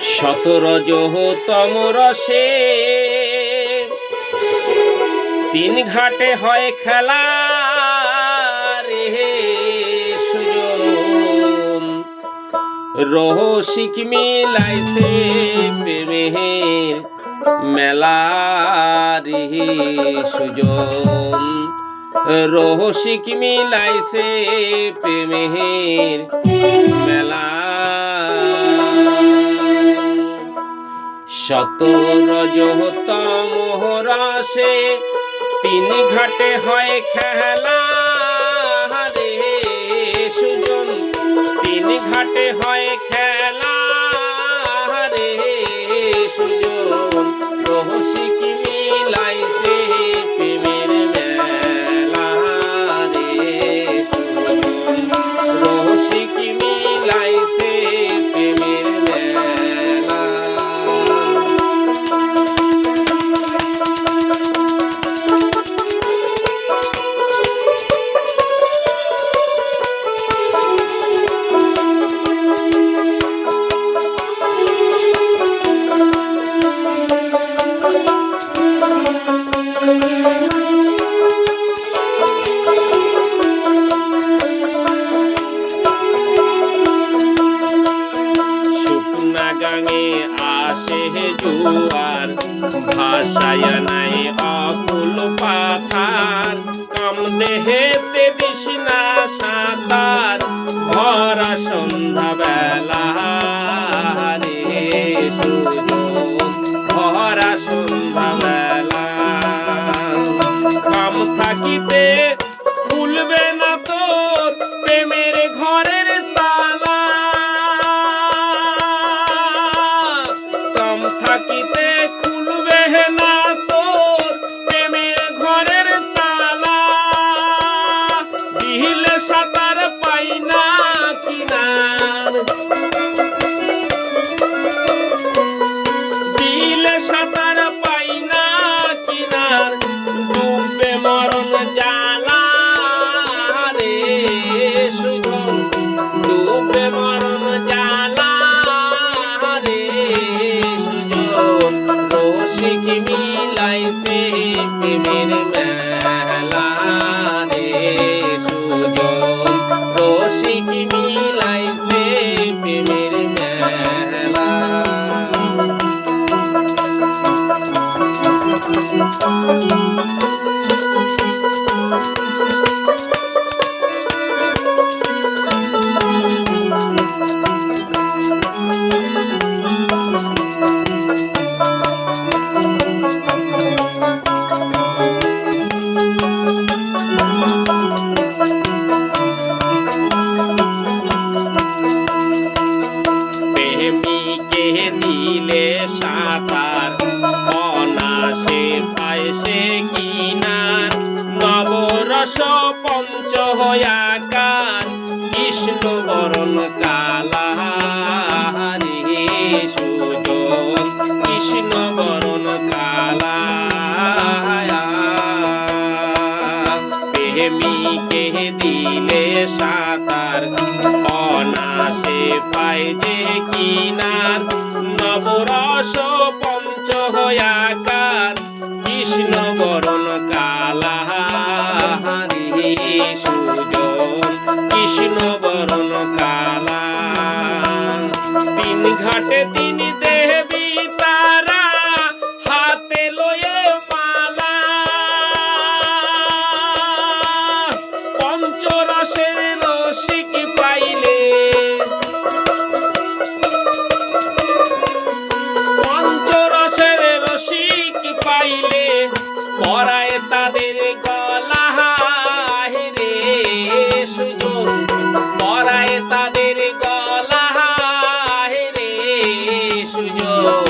শতরজতম রসে তিন ঘাটে হয় খেলা রে সুজন। রসিক মিলাইছে প্রেমের মেলা রে সুজন। রসিক মিলাইছে প্রেমের মেলা। শতরজতম রসে তিন ঘাটে হয় খেলা রে সুজন। তিন ঘাটে হয় খেলা রে সুজন। রসিক মিলাইছে প্রেমের মেলা রে সুজন। রসিক মিলাইছে প্রেমের মেলা। গাঙে আসে জোয়ার ভাষায় নাই অকুল পাথার। কাম দেহেতে বিষ্ণা সাঁতার ভরা সন্ধ্যা বেলা রে সুজন। ভরা সন্ধ্যা বেলা কাম থাকিতে খুলবে না তোর প্রেমের ঘরের তালা। থাকিতে খুলবে না তোর প্রেমের ঘরের তালা। দিলে সাঁতার পাই না কিনার। দিলে সাঁতার পাই না কিনার। ডুববে মরণ জ্বালা রে সুজন। ডুববে মরণ জ্বালা রে সুজন। রসিক মিলাইছে প্রেমের মেলা রে সুজন। রসিক মিলাইছে প্রেমের মেলা। প্রেমিকে দিলে সাঁতার অনাসে পাইছে কিনার। নবরস পঞ্চ হয়াকার কৃষ্ণ বরণ কালা রে সুজন। কৃষ্ণ বরণ কালা। প্রেমিকে দিলে সাঁতার অনাসে পাই যে কিনার। নবরস পঞ্চ হয়াকার কৃষ্ণ বরণ কালা রে সুজন। কৃষ্ণ বরণ কালা। তিন ঘাটে তিন দেবী তারা হাতে লয়ে মালা। পঞ্চরসের রসিক পাইলে। পঞ্চরসের রসিক পাইলে পরায় তাদের গলা রে সুজন। পরায় তাদের গলা রে সুজন।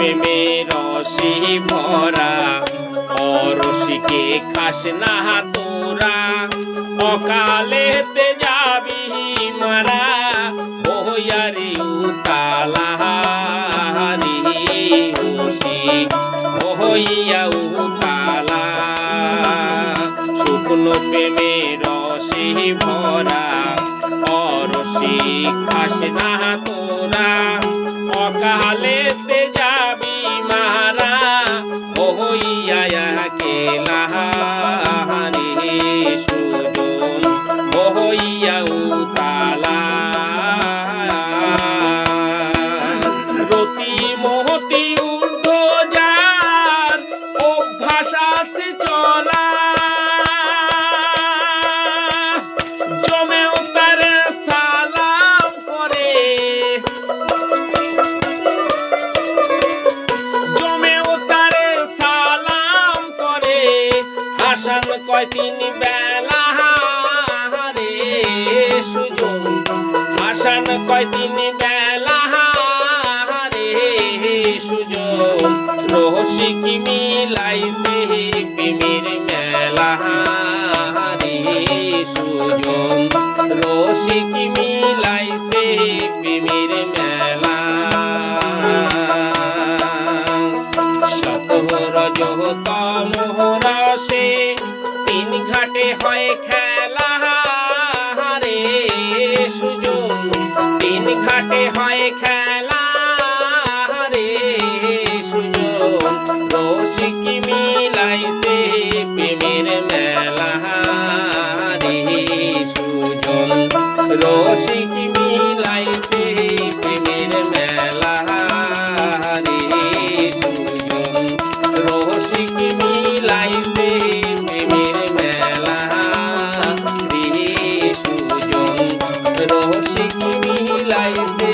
প্রেমে রসে ভরা অরসিকে খাস না তোরা অকালেতে যাবি মারা ওয়ারি উতালা হইয়া উতালা শুকনো প্রেমে রসে ভরা অরসি খাস না তোরা অকালেতে যাবি মারা হইয়া কেলা রে সুজন হইয়া উতালা রতি মহতি ঊর্ধ্ব যার অভ্যাস আছে চলা জমেও তার সালাম করে জমেও তার সালাম করে হাসান কয় তিন বেলা রে সুজন হাসান কয় তিন বেলা রে সুজন রসিক মিলাইছে প্রেমের মেলা রে সুজন রসিক মিলাইছে প্রেমের মেলা শতরজতম রসে তিন ঘাটে হয় খেলা রে সুজন তিন ঘাটে হয় খেলা রে সুজন রসিক মিলাইছে প্রেমের মেলা রে সুজন রসিক মিলাইছে প্রেমের মেলা রে সুজন রসিক মিলাইছে প্রেমের মেলা রে সুজন রসিক মিলাইছে